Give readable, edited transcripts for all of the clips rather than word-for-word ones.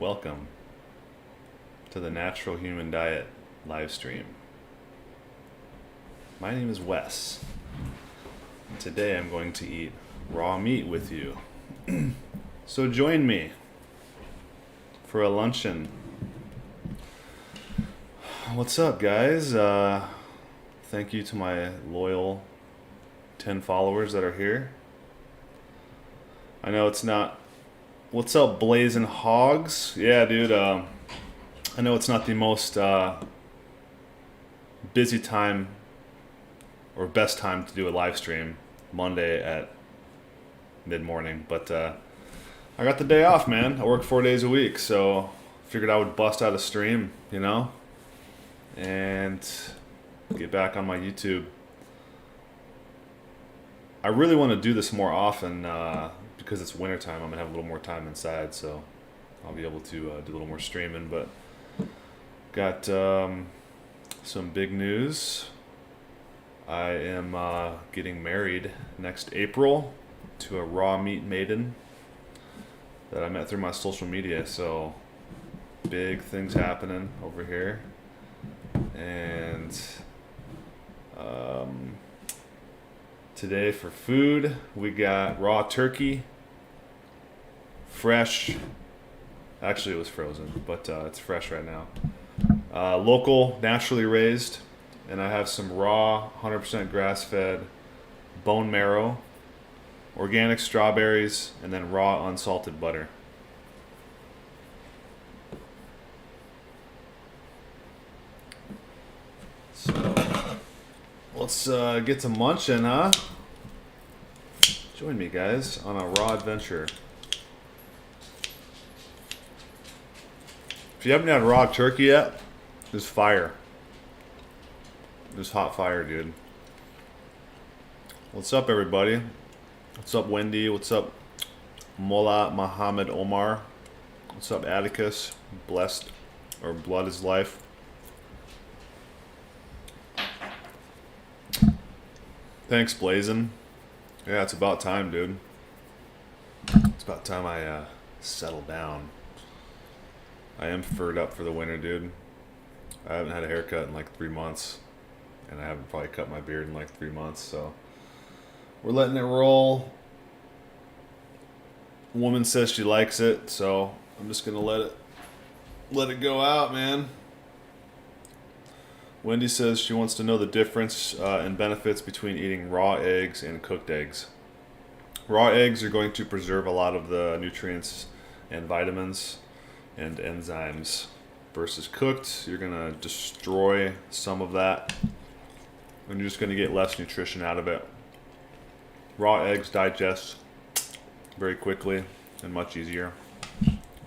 welcome to the Natural Human Diet live stream. My name is Wes. And today I'm going to eat raw meat with you. So join me for a luncheon. What's up, guys? Thank you to my loyal 10 followers that are here. I know it's not... What's up, Blazing Hogs? Yeah, dude, I know it's not the most busy time or best time to do a live stream, Monday at mid-morning, but I got the day off, man. I work 4 days a week, so figured I would bust out a stream, you know, and get back on my YouTube. I really want to do this more often, because it's wintertime. I'm going to have a little more time inside, so I'll be able to do a little more streaming. But got some big news. I am getting married next April to a raw meat maiden that I met through my social media. So big things happening over here. And today for food, we got raw turkey. Fresh. Actually, it was frozen, but it's fresh right now. Local, naturally raised. And I have some raw, 100% grass-fed bone marrow, organic strawberries, and then raw unsalted butter. So, let's get to munching, huh? Join me, guys, on a raw adventure. If you haven't had raw turkey yet, there's fire. There's hot fire, dude. What's up, everybody? What's up, Wendy? What's up, Mullah Muhammad Omar? What's up, Atticus? Blessed, or Blood is Life. Thanks, Blazin'. Yeah, it's about time, dude. It's about time I settle down. I am furred up for the winter, dude. I haven't had a haircut in like 3 months. And I haven't probably cut my beard in like 3 months, so we're letting it roll. Woman says she likes it, so I'm just gonna let it go out, man. Wendy says she wants to know the difference and benefits between eating raw eggs and cooked eggs. Raw eggs are going to preserve a lot of the nutrients and vitamins and enzymes. Versus cooked, you're gonna destroy some of that, and you're just gonna get less nutrition out of it. Raw eggs digest very quickly and much easier,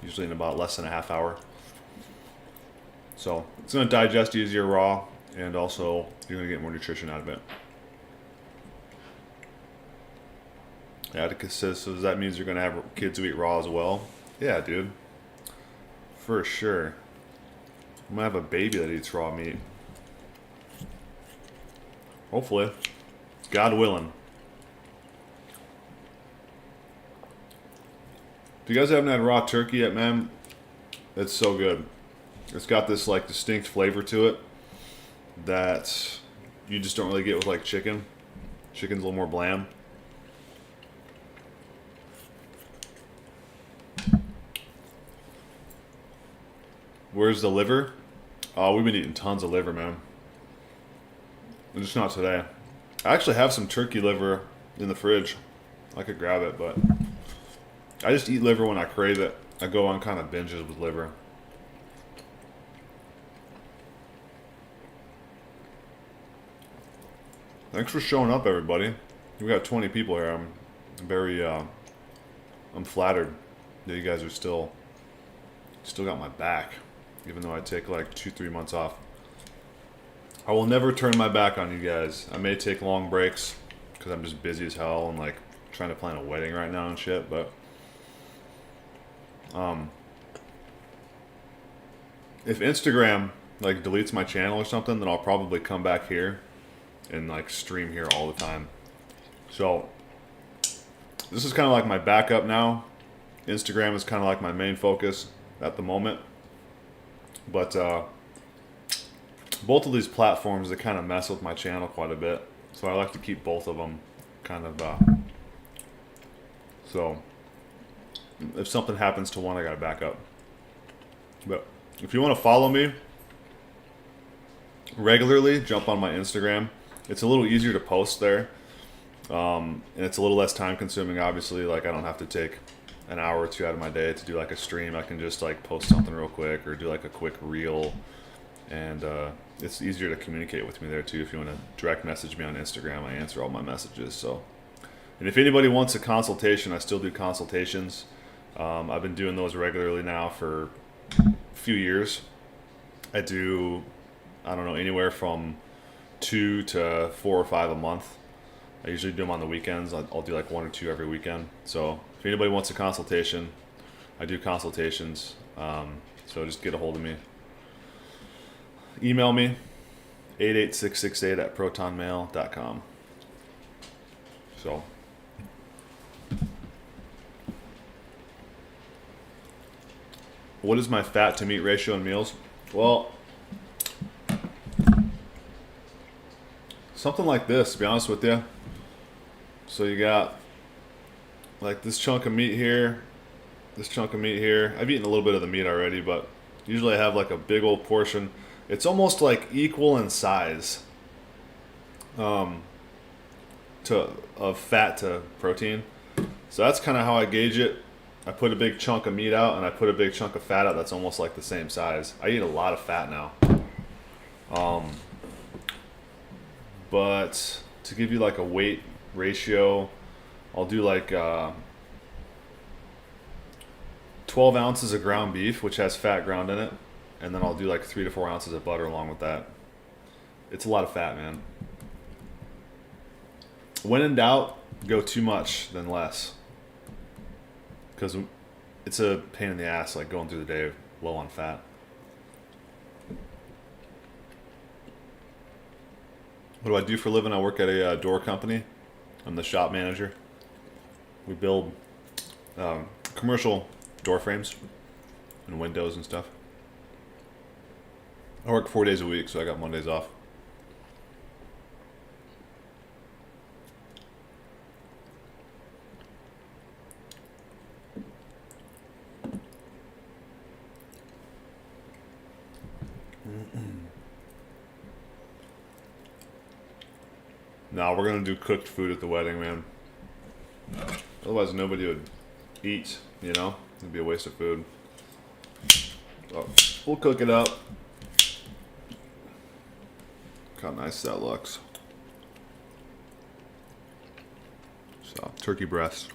usually in about less than a half hour. So it's gonna digest easier raw, and also you're gonna get more nutrition out of it. Atticus says, so does that mean you're gonna have kids who eat raw as well? Yeah, dude, for sure. I'm gonna have a baby that eats raw meat. Hopefully. God willing. If you guys haven't had raw turkey yet, man, it's so good. It's got this like distinct flavor to it that you just don't really get with like chicken. Chicken's a little more bland. Where's the liver? Oh, we've been eating tons of liver, man. Just not today. I actually have some turkey liver in the fridge. I could grab it, but I just eat liver when I crave it. I go on kind of binges with liver. Thanks for showing up, everybody. We got 20 people here. I'm very, I'm flattered that you guys are still got my back. Even though I take like 2-3 months off. I will never turn my back on you guys. I may take long breaks because I'm just busy as hell and like trying to plan a wedding right now and shit, but if Instagram like deletes my channel or something, then I'll probably come back here and like stream here all the time. So this is kind of like my backup now. Instagram is kind of like my main focus. at the moment. But both of these platforms, they kind of mess with my channel quite a bit. So I like to keep both of them kind of... so if something happens to one, I got to back up. But if you want to follow me regularly, jump on my Instagram. It's a little easier to post there. And it's a little less time consuming, obviously. Like, I don't have to take an hour or two out of my day to do like a stream. I can just like post something real quick or do like a quick reel. And it's easier to communicate with me there too. If you want to direct message me on Instagram, I answer all my messages. So, and if anybody wants a consultation, I still do consultations. I've been doing those regularly now for a few years. I do, I don't know, anywhere from 2 to 4 or 5 a month. I usually do them on the weekends. I'll do like 1 or 2 every weekend. So if anybody wants a consultation, I do consultations. So just get a hold of me. Email me, 88668@protonmail.com. So. What is my fat to meat ratio in meals? Well, something like this, to be honest with you. So you got like this chunk of meat here, this chunk of meat here. I've eaten a little bit of the meat already, but usually I have like a big old portion. It's almost like equal in size of fat to protein. So that's kind of how I gauge it. I put a big chunk of meat out and I put a big chunk of fat out that's almost like the same size. I eat a lot of fat now. But to give you like a weight ratio, I'll do like 12 ounces of ground beef, which has fat ground in it. And then I'll do like 3 to 4 ounces of butter along with that. It's a lot of fat, man. When in doubt, go too much than less. Because it's a pain in the ass, like going through the day low on fat. What do I do for a living? I work at a door company. I'm the shop manager. We build commercial door frames and windows and stuff. I work 4 days a week, so I got Mondays off. Nah, we're gonna do cooked food at the wedding, man. Otherwise, nobody would eat, you know? It'd be a waste of food. So, we'll cook it up. Look how nice that looks. So, turkey breast.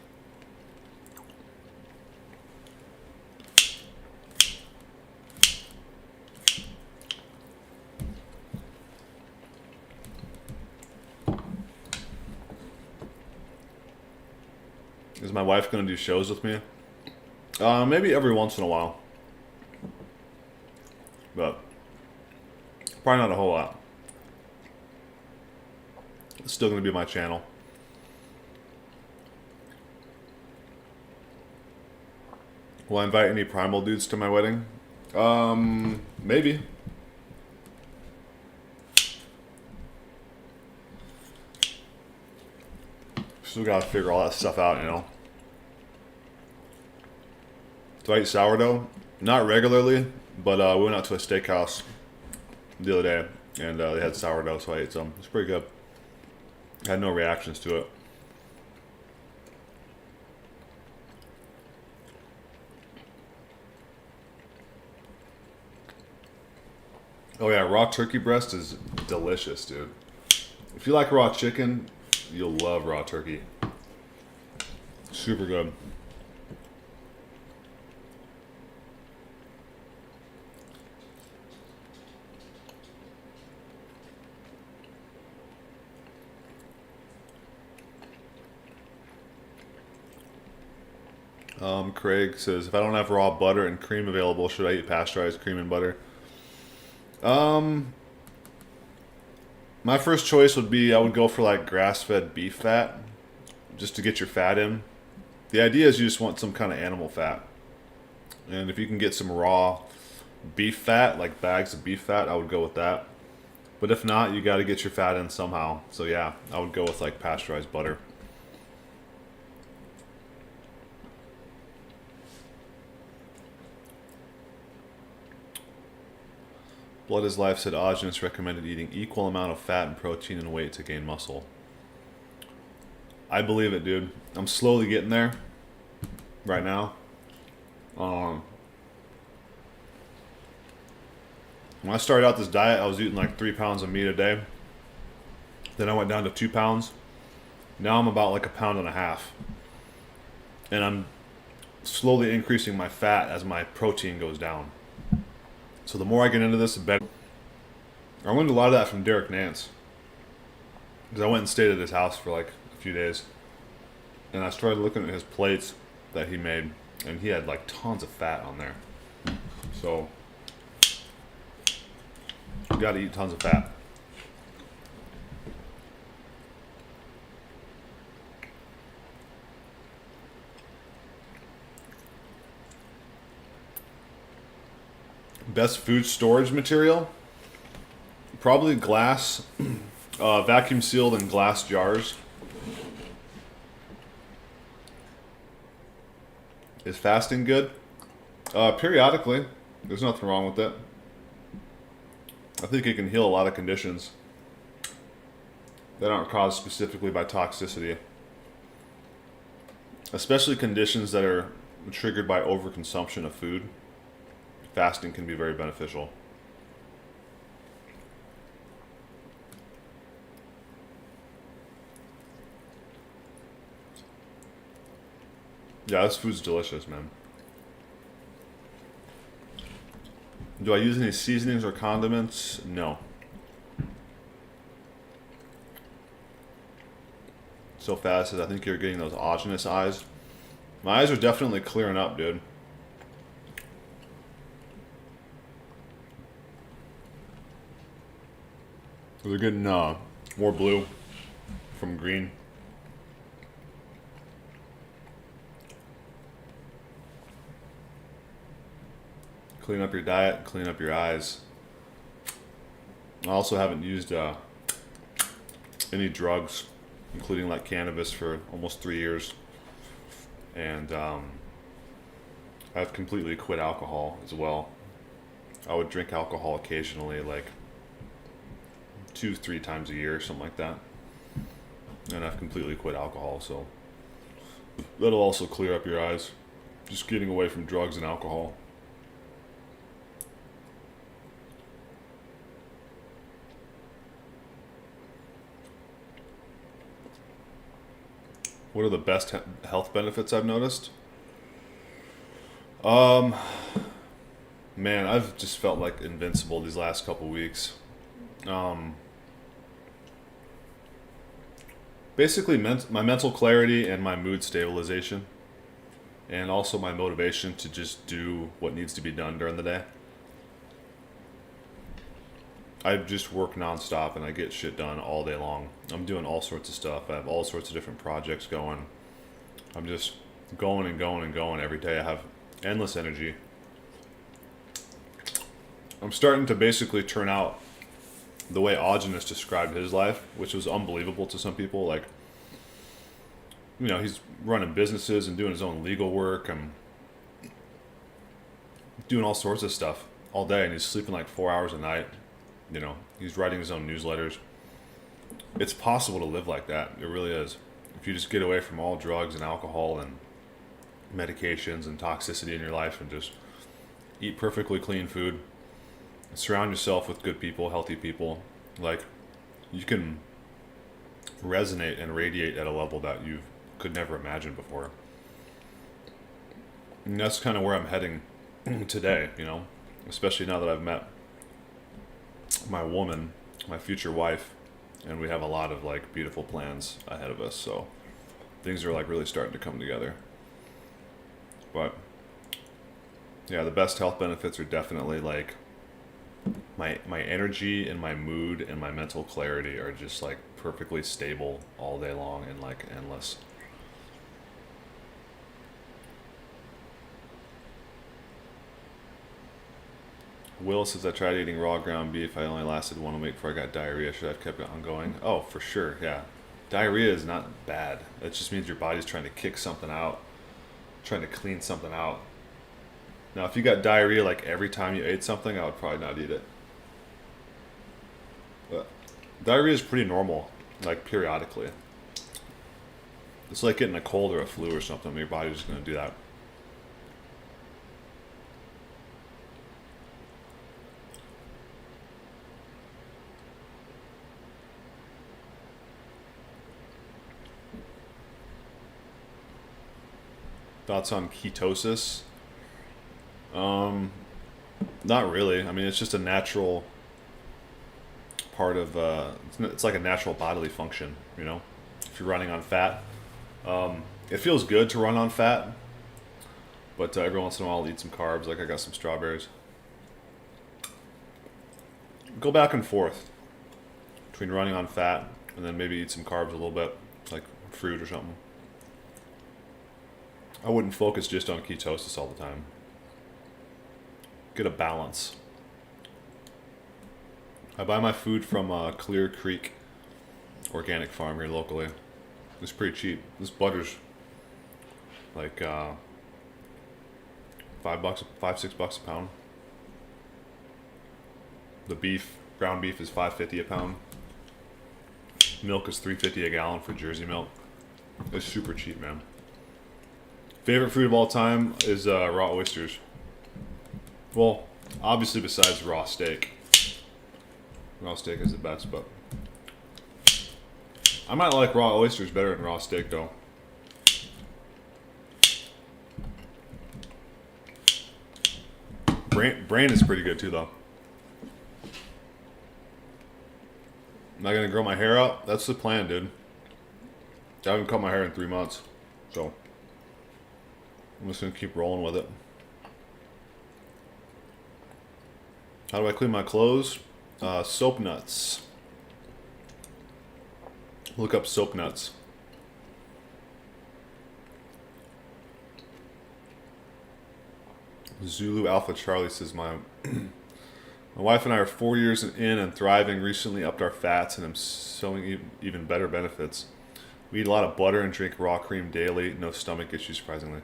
Is my wife going to do shows with me? Maybe every once in a while. But probably not a whole lot. It's still going to be my channel. Will I invite any primal dudes to my wedding? Maybe. Still got to figure all that stuff out, you know. Do I eat sourdough? Not regularly, but we went out to a steakhouse the other day, and they had sourdough, so I ate some. It's pretty good. I had no reactions to it. Oh yeah, raw turkey breast is delicious, dude. If you like raw chicken, you'll love raw turkey. Super good. Craig says, if I don't have raw butter and cream available, should I eat pasteurized cream and butter? My first choice would be, I would go for like grass-fed beef fat, just to get your fat in. The idea is you just want some kind of animal fat. And if you can get some raw beef fat, like bags of beef fat, I would go with that. But if not, you got to get your fat in somehow. So yeah, I would go with like pasteurized butter. Blood is Life said Augenus recommended eating equal amount of fat and protein and weight to gain muscle. I believe it, dude. I'm slowly getting there right now. When I started out this diet, I was eating like 3 pounds of meat a day. Then I went down to 2 pounds. Now I'm about like 1.5 pounds. And I'm slowly increasing my fat as my protein goes down. So the more I get into this, the better. I learned a lot of that from Derek Nance. Because I went and stayed at his house for like a few days. And I started looking at his plates that he made. And he had like tons of fat on there. So you gotta eat tons of fat. Best food storage material? Probably glass, vacuum sealed in glass jars. Is fasting good? Periodically. There's nothing wrong with it. I think it can heal a lot of conditions that aren't caused specifically by toxicity. Especially conditions that are triggered by overconsumption of food. Fasting can be very beneficial. Yeah, this food's delicious, man. Do I use any seasonings or condiments? No. So fast as I think you're getting those Augenus eyes. My eyes are definitely clearing up, dude. They're getting more blue from green. Clean up your diet, clean up your eyes. I also haven't used any drugs, including like cannabis, for almost 3 years. And I've completely quit alcohol as well. I would drink alcohol occasionally, like 2-3 times a year, something like that. And I've completely quit alcohol, so that'll also clear up your eyes. Just getting away from drugs and alcohol. What are the best health benefits I've noticed? Man, I've just felt like invincible these last couple weeks. Basically, my mental clarity and my mood stabilization, and also my motivation to just do what needs to be done during the day. I just work nonstop and I get shit done all day long. I'm doing all sorts of stuff. I have all sorts of different projects going. I'm just going and going and going every day. I have endless energy. I'm starting to basically turn out the way Augenus described his life, which was unbelievable to some people. Like, you know, he's running businesses and doing his own legal work and doing all sorts of stuff all day, and he's sleeping like 4 hours a night. You know, he's writing his own newsletters. It's possible to live like that. It really is. If you just get away from all drugs and alcohol and medications and toxicity in your life and just eat perfectly clean food, surround yourself with good people, healthy people, like, you can resonate and radiate at a level that you could never imagine before. And that's kind of where I'm heading today, you know, especially now that I've met my woman, my future wife, and we have a lot of like beautiful plans ahead of us, so things are like really starting to come together. But yeah, the best health benefits are definitely like my energy and my mood and my mental clarity are just like perfectly stable all day long and like endless. Will says, I tried eating raw ground beef. I only lasted 1 week before I got diarrhea. Should I have kept it ongoing? Oh, for sure, yeah. Diarrhea is not bad. It just means your body's trying to kick something out, trying to clean something out. Now, if you got diarrhea like every time you ate something, I would probably not eat it. But diarrhea is pretty normal, like periodically. It's like getting a cold or a flu or something. Your body's just going to do that. Thoughts on ketosis? Not really. I mean, it's just a natural part of, it's like a natural bodily function, you know? If you're running on fat. It feels good to run on fat, but every once in a while I'll eat some carbs, like I got some strawberries. Go back and forth between running on fat and then maybe eat some carbs a little bit, like fruit or something. I wouldn't focus just on ketosis all the time. Get a balance. I buy my food from Clear Creek Organic Farm here locally. It's pretty cheap. This butter's like $5, $6 a pound. The beef, ground beef, is $5.50 a pound. Milk is $3.50 a gallon for Jersey milk. It's super cheap, man. Favorite food of all time is raw oysters. Well, obviously besides raw steak. Raw steak is the best, but I might like raw oysters better than raw steak, though. Brain is pretty good, too, though. Am I going to grow my hair out? That's the plan, dude. I haven't cut my hair in 3 months, so I'm just going to keep rolling with it. How do I clean my clothes? Soap nuts. Look up soap nuts. Zulu Alpha Charlie says, my wife and I are 4 years in and thriving. Recently upped our fats and I'm showing even better benefits. We eat a lot of butter and drink raw cream daily. No stomach issues, surprisingly.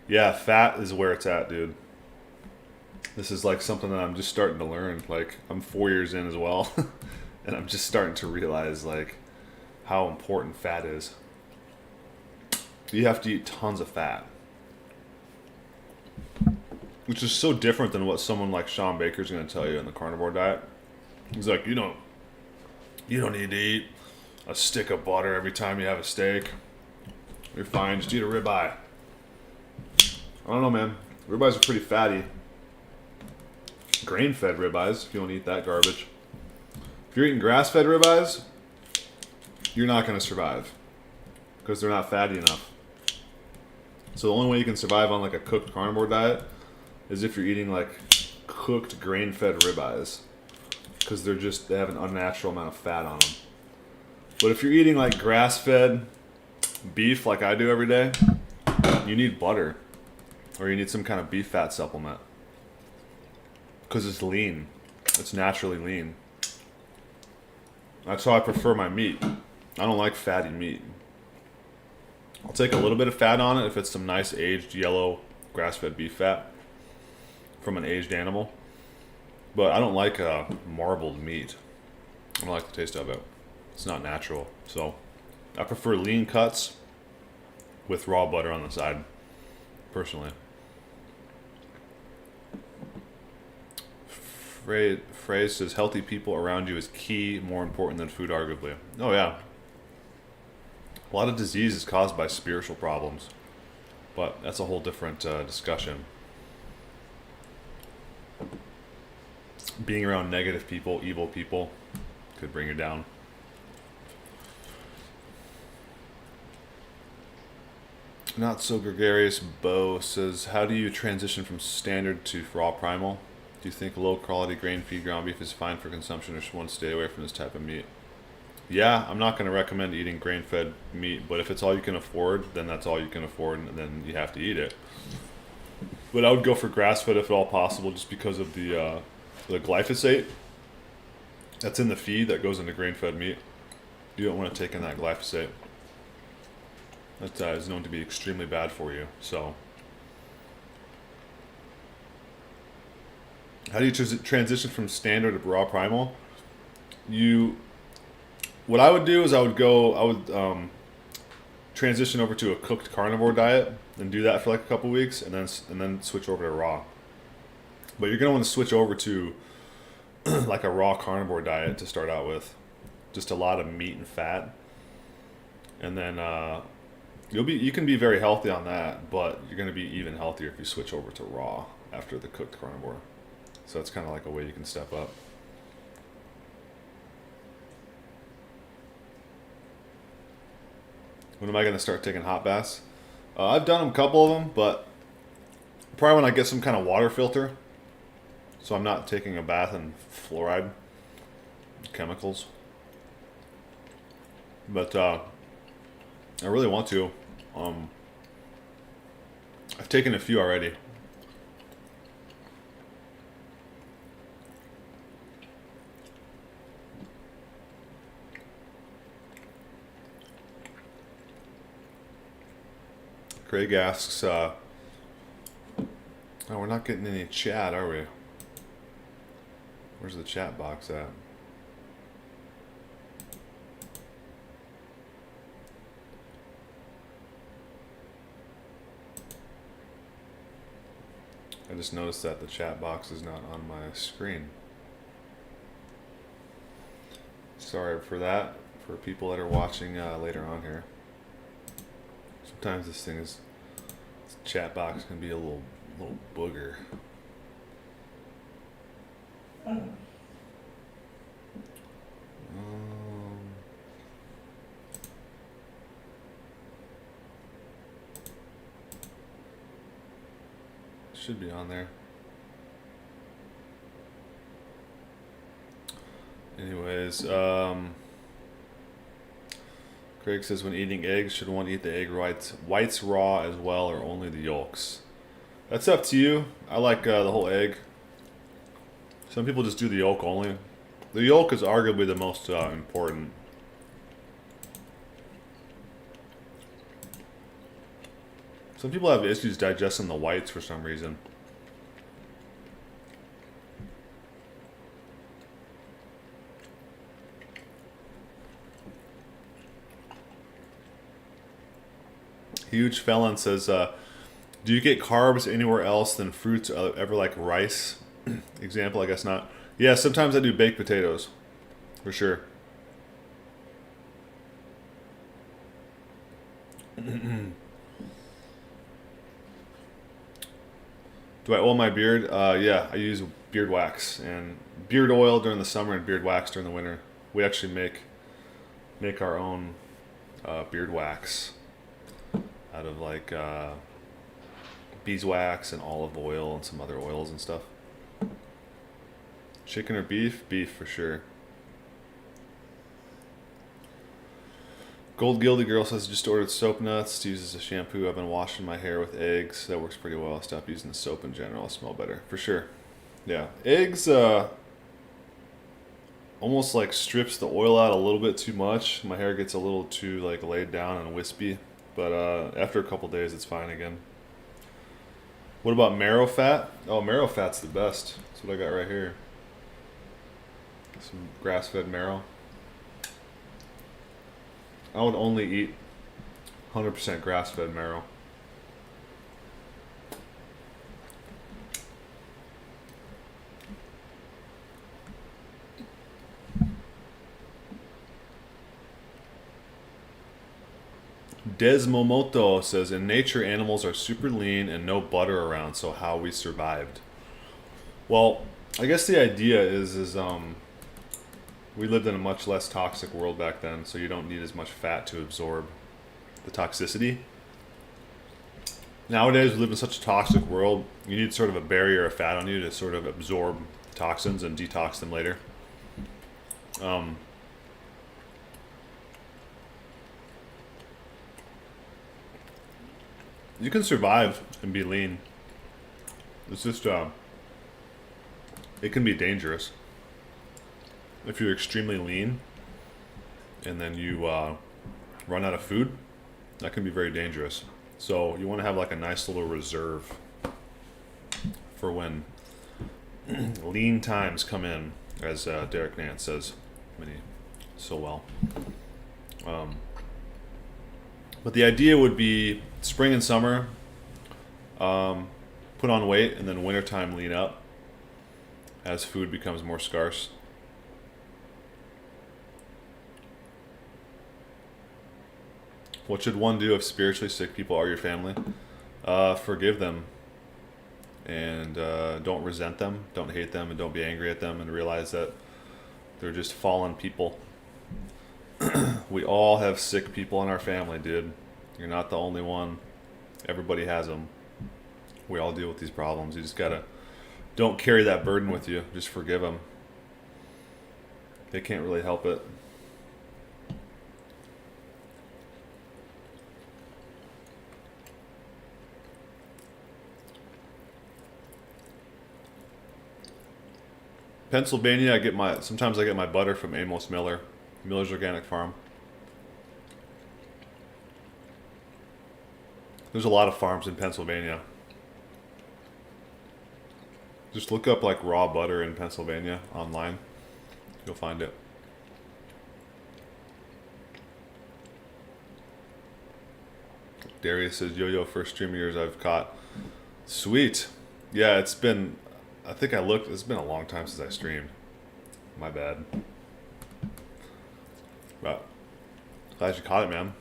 Yeah, fat is where it's at, dude. This is like something that I'm just starting to learn. Like, I'm 4 years in as well. And I'm just starting to realize, like, how important fat is. You have to eat tons of fat. Which is so different than what someone like Sean Baker's going to tell you in the carnivore diet. He's like, you don't need to eat a stick of butter every time you have a steak. You're fine, just eat a ribeye. I don't know, man. Ribeyes are pretty fatty. Grain-fed ribeyes, if you want to eat that garbage. If you're eating grass-fed ribeyes, you're not going to survive because they're not fatty enough. So the only way you can survive on like a cooked carnivore diet is if you're eating like cooked grain-fed ribeyes, because they have an unnatural amount of fat on them. But if you're eating like grass-fed beef like I do every day, you need butter or you need some kind of beef fat supplement because it's lean. It's naturally lean. That's how I prefer my meat. I don't like fatty meat. I'll take a little bit of fat on it if it's some nice aged yellow grass-fed beef fat from an aged animal. But I don't like marbled meat. I don't like the taste of it. It's not natural. So I prefer lean cuts with raw butter on the side, personally. Phrase says, healthy people around you is key, more important than food, arguably. Oh, yeah. A lot of disease is caused by spiritual problems, but that's a whole different discussion. Being around negative people, evil people, could bring you down. Not so gregarious Bo says, how do you transition from standard to raw primal? Do you think low quality grain feed ground beef is fine for consumption or should one stay away from this type of meat? Yeah, I'm not going to recommend eating grain fed meat, but if it's all you can afford, then that's all you can afford and then you have to eat it. But I would go for grass fed if at all possible, just because of the the glyphosate that's in the feed that goes into grain-fed meat. You don't want to take in that glyphosate. That is known to be extremely bad for you. So, how do you transition from standard to raw primal? What I would do is I would transition over to a cooked carnivore diet and do that for like a couple weeks, and then switch over to raw. But you're gonna want to switch over to like a raw carnivore diet to start out with, just a lot of meat and fat, and then you can be very healthy on that, but you're gonna be even healthier if you switch over to raw after the cooked carnivore. So it's kind of like a way you can step up. When am I going to start taking hot baths? I've done a couple of them, but probably when I get some kind of water filter, so I'm not taking a bath in fluoride chemicals. But I really want to. I've taken a few already. Craig asks, oh, we're not getting any chat, are we? Where's the chat box at? I just noticed that the chat box is not on my screen. Sorry for that, for people that are watching later on here. Sometimes this chat box can be a little booger. Should be on there. Anyways, Craig says, when eating eggs, should one eat the egg whites raw as well, or only the yolks? That's up to you. I like the whole egg. Some people just do the yolk only. The yolk is arguably the most important. Some people have issues digesting the whites for some reason. Huge Felon says, do you get carbs anywhere else than fruits, ever like rice? Example, I guess not. Yeah, sometimes I do baked potatoes, for sure. Do I oil my beard? Yeah, I use beard wax and beard oil during the summer and beard wax during the winter. We actually make our own beard wax out of like beeswax and olive oil and some other oils and stuff. Chicken or beef? Beef for sure. Gold Gildy Girl says, just ordered soap nuts to use as a shampoo. I've been washing my hair with eggs. That works pretty well. I'll stop using the soap in general. I'll smell better. For sure. Yeah. Eggs almost like strips the oil out a little bit too much. My hair gets a little too like laid down and wispy. But after a couple days, it's fine again. What about marrow fat? Oh, marrow fat's the best. That's what I got right here. Some grass-fed marrow. I would only eat 100% grass-fed marrow. Desmomoto says, in nature, animals are super lean and no butter around, so how we survived. Well, I guess the idea is we lived in a much less toxic world back then, so you don't need as much fat to absorb the toxicity. Nowadays, we live in such a toxic world, you need sort of a barrier of fat on you to sort of absorb toxins and detox them later. You can survive and be lean. It's just, it can be dangerous. If you're extremely lean and then you run out of food, that can be very dangerous. So you want to have like a nice little reserve for when lean times come in, as Derek Nance says so well. But the idea would be spring and summer, put on weight, and then wintertime lean up as food becomes more scarce. What should one do if spiritually sick people are your family? Forgive them. And don't resent them, don't hate them, and don't be angry at them, and realize that they're just fallen people. We all have sick people in our family, dude. You're not the only one. Everybody has them. We all deal with these problems. You just gotta, don't carry that burden with you. Just forgive them. They can't really help it. Pennsylvania, sometimes I get my butter from Amos Miller's Organic Farm. There's a lot of farms in Pennsylvania. Just look up like raw butter in Pennsylvania online. You'll find it. Darius says, yo, first stream of yours I've caught. Sweet. Yeah, it's been a long time since I streamed. My bad. But glad you caught it, man.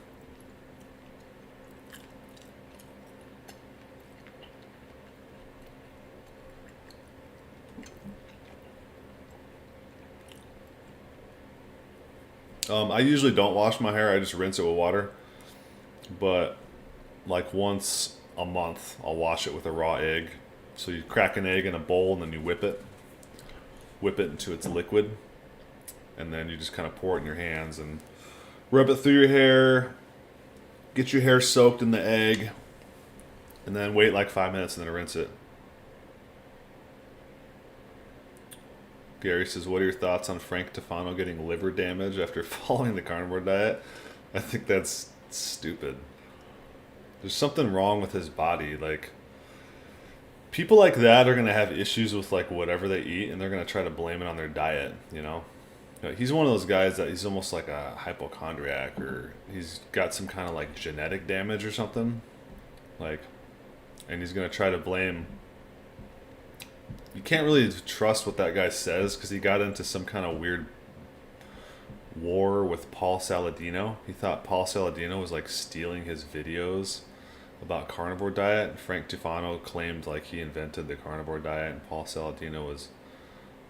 I usually don't wash my hair. I just rinse it with water. But like once a month, I'll wash it with a raw egg. So you crack an egg in a bowl and then you whip it into its liquid, and then you just kind of pour it in your hands and rub it through your hair, get your hair soaked in the egg, and then wait like 5 minutes and then rinse it. Gary says, what are your thoughts on Frank Tufano getting liver damage after following the carnivore diet? I think that's stupid. There's something wrong with his body. Like, people like that are going to have issues with like whatever they eat, and they're going to try to blame it on their diet, you know? He's one of those guys that he's almost like a hypochondriac, or he's got some kind of like genetic damage or something. Like, and he's going to try to blame. You can't really trust what that guy says, because he got into some kind of weird war with Paul Saladino. He thought Paul Saladino was like stealing his videos about carnivore diet. Frank Tufano claimed like he invented the carnivore diet and Paul Saladino was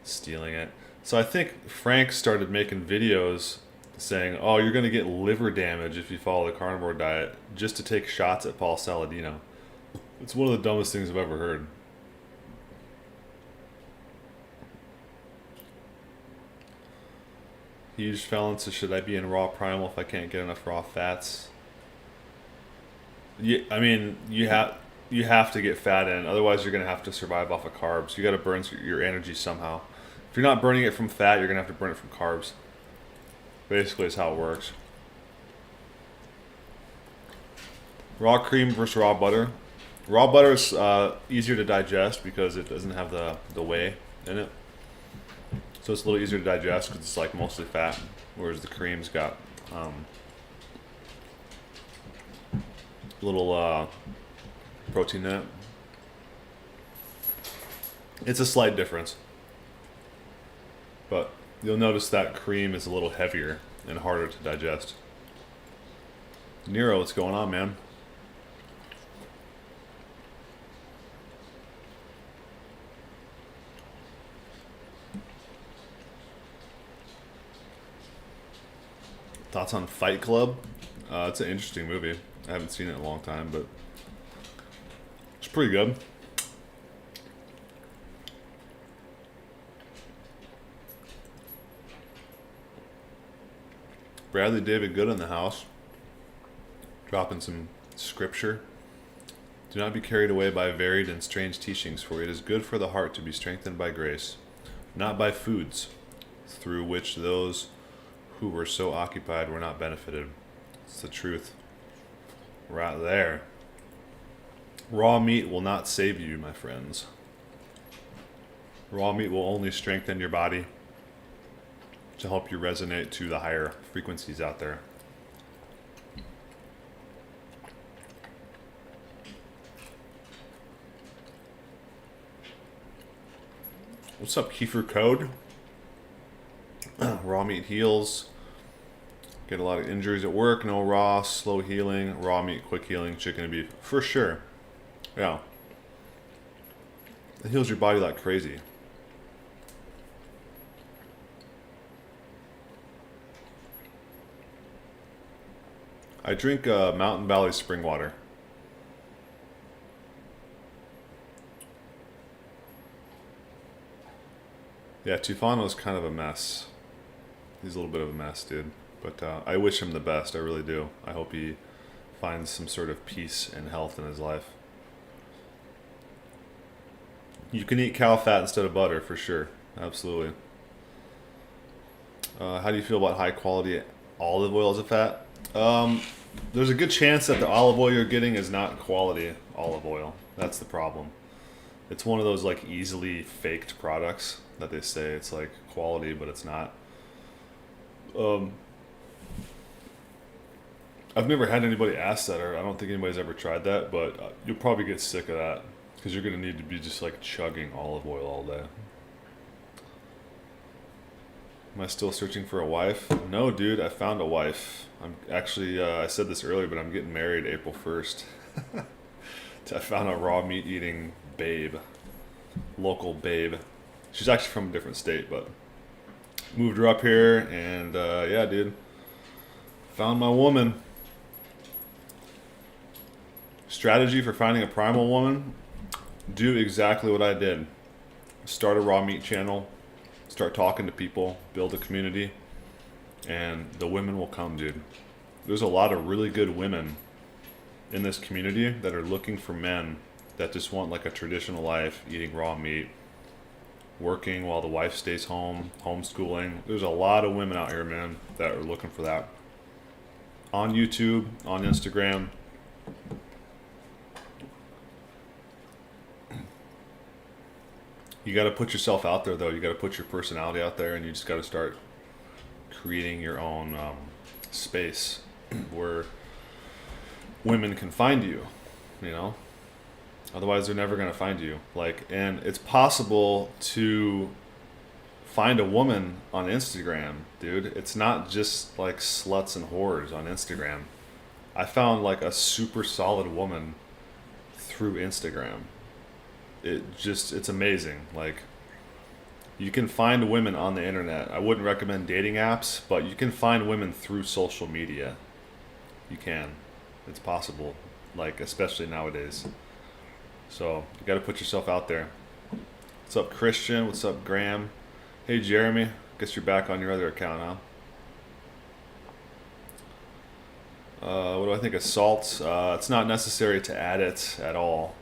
stealing it. So I think Frank started making videos saying, oh, you're going to get liver damage if you follow the carnivore diet, just to take shots at Paul Saladino. It's one of the dumbest things I've ever heard. Huge felon says, should I be in raw primal if I can't get enough raw fats? I mean, you have to get fat in, otherwise you're going to have to survive off of carbs. You got to burn your energy somehow. If you're not burning it from fat, you're going to have to burn it from carbs. Basically, is how it works. Raw cream versus raw butter. Raw butter is easier to digest because it doesn't have the whey in it. So it's a little easier to digest because it's like mostly fat, whereas the cream's got little protein in it. It's a slight difference, but you'll notice that cream is a little heavier and harder to digest. Nero, what's going on, man? Thoughts on Fight Club? It's an interesting movie. I haven't seen it in a long time, but it's pretty good. Bradley David Good in the house. Dropping some scripture. Do not be carried away by varied and strange teachings, for it is good for the heart to be strengthened by grace. not by foods, through which those who were so occupied were not benefited. It's the truth. Right there. Raw meat will not save you, my friends. Raw meat will only strengthen your body to help you resonate to the higher frequencies out there. What's up, Kiefer Code? Raw meat heals. Get a lot of injuries at work. No raw, slow healing. Raw meat, quick healing. Chicken and beef. For sure. Yeah. It heals your body like crazy. I drink Mountain Valley spring water. Yeah, Tufano's kind of a mess. He's a little bit of a mess, dude. But I wish him the best. I really do. I hope he finds some sort of peace and health in his life. You can eat cow fat instead of butter, for sure. Absolutely. How do you feel about high quality olive oil as a fat? There's a good chance that the olive oil you're getting is not quality olive oil. That's the problem. It's one of those like easily faked products that they say it's like quality, but it's not. I've never had anybody ask that, or I don't think anybody's ever tried that, but you'll probably get sick of that because you're going to need to be just like chugging olive oil all day. Am I still searching for a wife? No, dude, I found a wife. I'm actually, I said this earlier, but I'm getting married April 1st. I found a raw meat eating babe, local babe. She's actually from a different state, but moved her up here, and yeah, dude, found my woman. Strategy for finding a primal woman: do exactly what I did. Start a raw meat channel, start talking to people, build a community, and the women will come, dude. There's a lot of really good women in this community that are looking for men that just want like a traditional life, eating raw meat, working while the wife stays home, homeschooling. There's a lot of women out here, man, that are looking for that. On YouTube, on Instagram. You got to put yourself out there, though. You got to put your personality out there, and you just got to start creating your own space where women can find you, you know? Otherwise, they're never going to find you. Like, and it's possible to find a woman on Instagram, dude. It's not just like sluts and whores on Instagram. I found like a super solid woman through Instagram. It's amazing. Like, you can find women on the internet. I wouldn't recommend dating apps, but you can find women through social media. You can. It's possible. Like, especially nowadays. So, you gotta put yourself out there. What's up, Christian? What's up, Graham? Hey, Jeremy. Guess you're back on your other account, huh? What do I think of salt? It's not necessary to add it at all.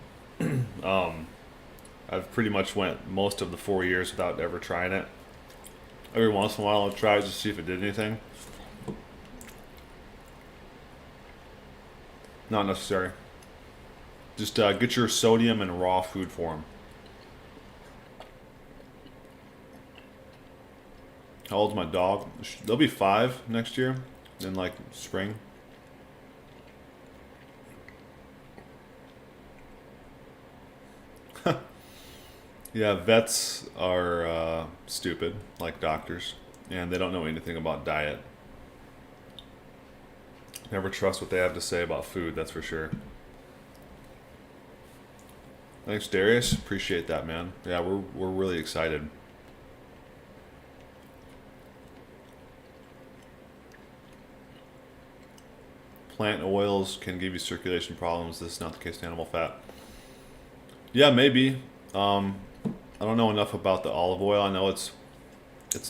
I've pretty much went most of the 4 years without ever trying it. Every once in a while I'll try it just to see if it did anything. Not necessary. Just get your sodium in raw food form. How old's my dog? They'll be 5 next year, in like spring. Yeah, vets are stupid, like doctors, and they don't know anything about diet. Never trust what they have to say about food, that's for sure. Thanks, Darius. Appreciate that, man. Yeah, we're really excited. Plant oils can give you circulation problems. This is not the case with animal fat. Yeah, maybe. I don't know enough about the olive oil. I know it's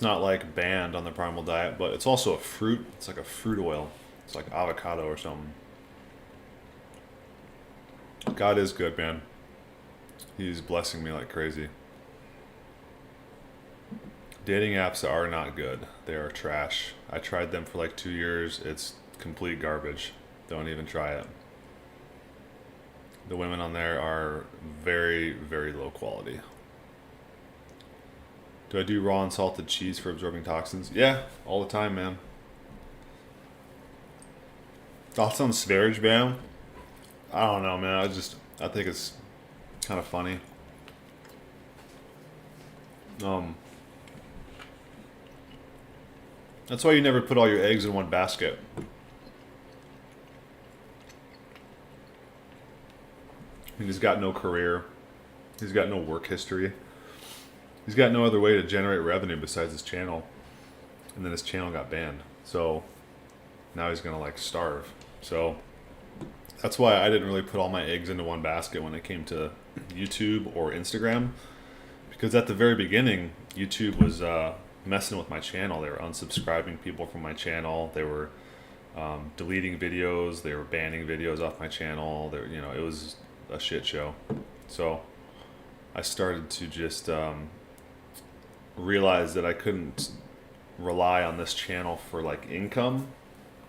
not like banned on the primal diet, but it's also a fruit. It's like a fruit oil. It's like avocado or something. God is good, man. He's blessing me like crazy. Dating apps are not good. They are trash. I tried them for like 2 years. It's complete garbage. Don't even try it. The women on there are very, very low quality. Do I do raw and salted cheese for absorbing toxins? Yeah, all the time, man. Thoughts on Sverige, man? I don't know, man. I think it's kind of funny. That's why you never put all your eggs in one basket. He's got no career. He's got no work history. He's got no other way to generate revenue besides his channel. And then his channel got banned. So now he's going to like starve. So that's why I didn't really put all my eggs into one basket when it came to YouTube or Instagram. Because at the very beginning, YouTube was messing with my channel. They were unsubscribing people from my channel. They were deleting videos. They were banning videos off my channel. It was a shit show. So I started to just realize that I couldn't rely on this channel for like income,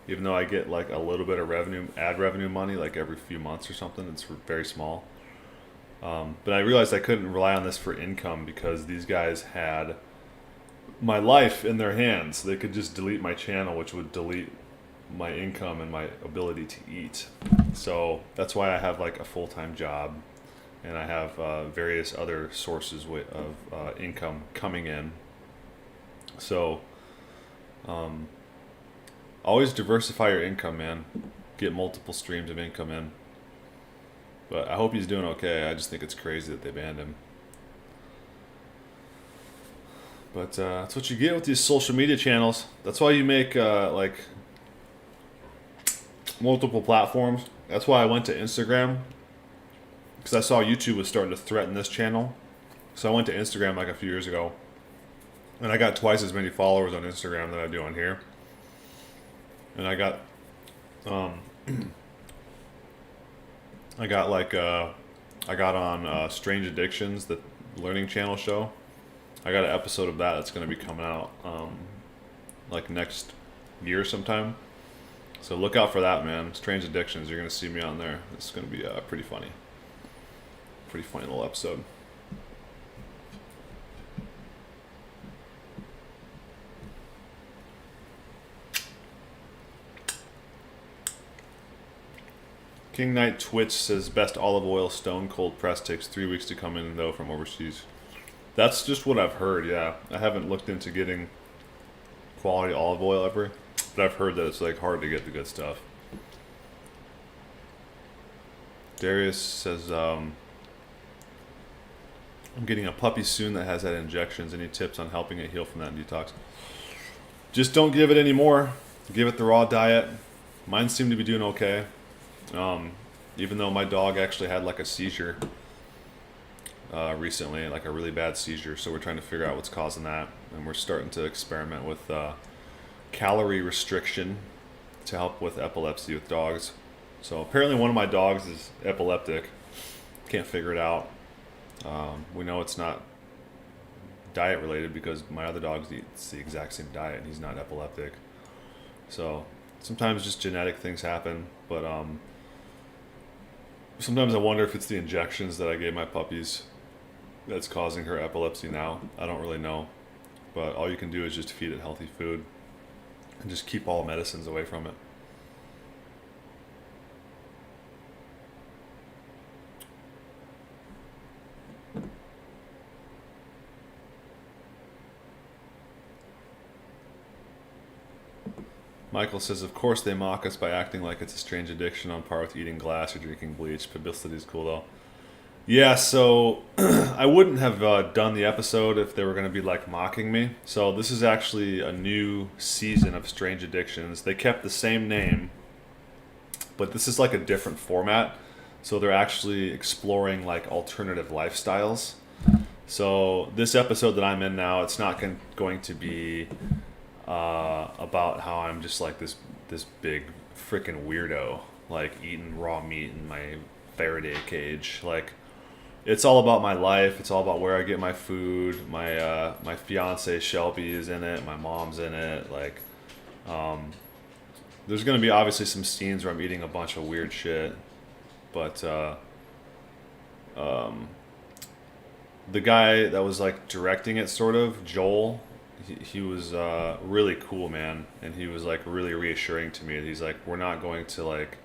even though I get like a little bit of ad revenue money like every few months or something. It's very small. But I realized I couldn't rely on this for income because these guys had my life in their hands. They could just delete my channel, which would delete my income and my ability to eat. So that's why I have like a full-time job, and I have various other sources of income coming in. So always diversify your income, man. Get multiple streams of income in. But I hope he's doing okay. I just think it's crazy that they banned him. But that's what you get with these social media channels. That's why you make like multiple platforms. That's why I went to Instagram, because I saw YouTube was starting to threaten this channel. So I went to Instagram like a few years ago, and I got twice as many followers on Instagram than I do on here. And I got on Strange Addictions, the learning channel show. I got an episode of that that's going to be coming out like next year sometime. So look out for that, man. Strange Addictions, you're going to see me on there. It's going to be pretty funny. Pretty funny little episode. King Knight Twitch says best olive oil stone cold press takes 3 weeks to come in though from overseas. That's just what I've heard, yeah. I haven't looked into getting quality olive oil ever, but I've heard that it's like hard to get the good stuff. Darius says I'm getting a puppy soon that has had injections. Any tips on helping it heal from that detox? Just don't give it any more. Give it the raw diet. Mine seem to be doing okay. Even though my dog actually had like a seizure recently, like a really bad seizure, so we're trying to figure out what's causing that, and we're starting to experiment with calorie restriction to help with epilepsy with dogs. So apparently one of my dogs is epileptic. Can't figure it out. We know it's not diet related because my other dog eats the exact same diet and he's not epileptic. So sometimes just genetic things happen, but sometimes I wonder if it's the injections that I gave my puppies that's causing her epilepsy now. I don't really know. But all you can do is just feed it healthy food and just keep all medicines away from it. Michael says, of course they mock us by acting like it's a strange addiction on par with eating glass or drinking bleach. Publicity is cool though. Yeah, so I wouldn't have done the episode if they were going to be like mocking me. So this is actually a new season of Strange Addictions. They kept the same name, but this is like a different format. So they're actually exploring like alternative lifestyles. So this episode that I'm in now, it's not going to be about how I'm just like this big freaking weirdo, like eating raw meat in my Faraday cage. Like, it's all about my life. It's all about where I get my food. My fiance Shelby is in it. My mom's in it. Like, there's gonna be obviously some scenes where I'm eating a bunch of weird shit, but the guy that was like directing it, sort of Joel, he was really cool, man, and he was like really reassuring to me. He's like, we're not going to like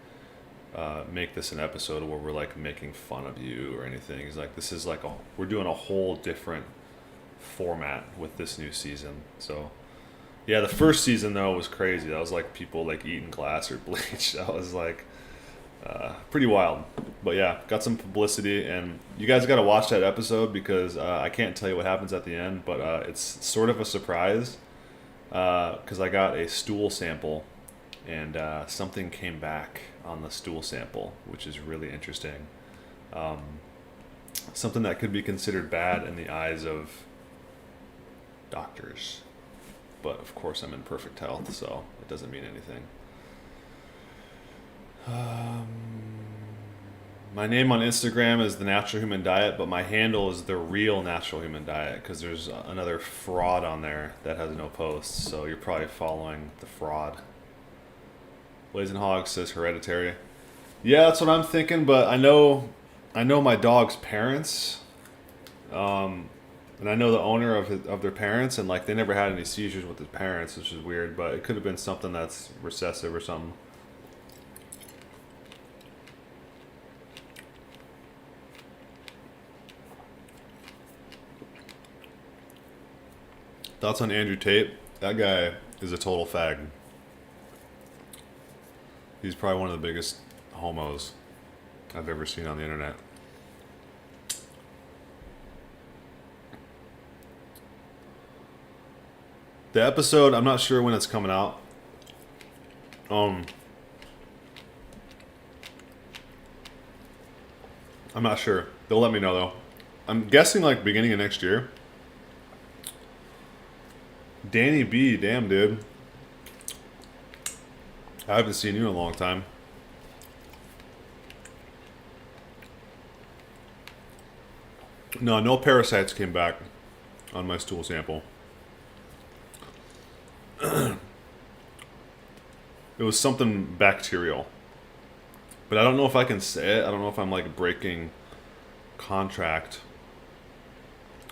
make this an episode where we're like making fun of you or anything. He's like, this is like we're doing a whole different format with this new season. So yeah, the first season though was crazy. That was like people like eating glass or bleach. That was like pretty wild. But yeah, got some publicity, and you guys got to watch that episode because I can't tell you what happens at the end, but it's sort of a surprise because I got a stool sample, and something came back on the stool sample, which is really interesting. Something that could be considered bad in the eyes of doctors, but of course I'm in perfect health, so it doesn't mean anything. My name on Instagram is The Natural Human Diet, but my handle is The Real Natural Human Diet because there's another fraud on there that has no posts, so you're probably following the fraud. Blazing Hog says Hereditary. Yeah, that's what I'm thinking, but I know my dog's parents, and I know the owner of their parents, and like they never had any seizures with his parents, which is weird, but it could have been something that's recessive or something. Thoughts on Andrew Tate? That guy is a total fag. He's probably one of the biggest homos I've ever seen on the internet. The episode, I'm not sure when it's coming out. I'm not sure. They'll let me know though. I'm guessing like beginning of next year. Danny B, damn dude. I haven't seen you in a long time. No parasites came back on my stool sample. It was something bacterial. But I don't know if I can say it. I don't know if I'm like breaking contract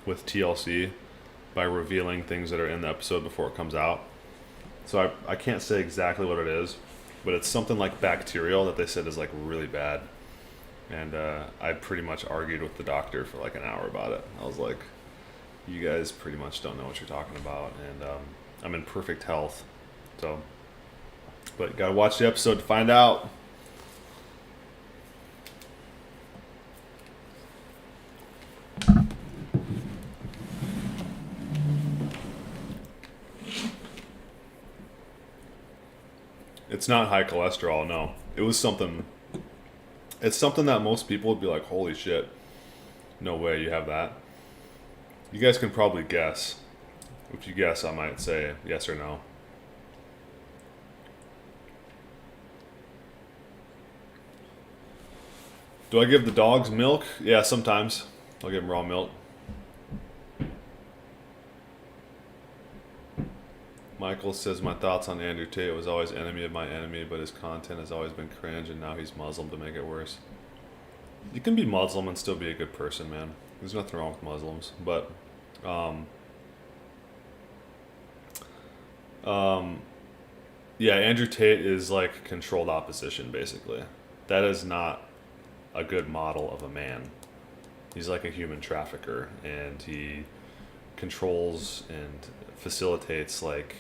with TLC by revealing things that are in the episode before it comes out. So I can't say exactly what it is, but it's something like bacterial that they said is like really bad. And I pretty much argued with the doctor for like an hour about it. I was like, you guys pretty much don't know what you're talking about, and I'm in perfect health. So, but gotta watch the episode to find out. It's not high cholesterol, no. It was something. It's something that most people would be like, holy shit, no way you have that. You guys can probably guess. If you guess, I might say yes or no. Do I give the dogs milk? Yeah, sometimes. I'll give them raw milk. Michael says, my thoughts on Andrew Tate was always enemy of my enemy, but his content has always been cringe, and now he's Muslim to make it worse. You can be Muslim and still be a good person, man. There's nothing wrong with Muslims. But, yeah, Andrew Tate is like controlled opposition, basically. That is not a good model of a man. He's like a human trafficker, and he controls and facilitates like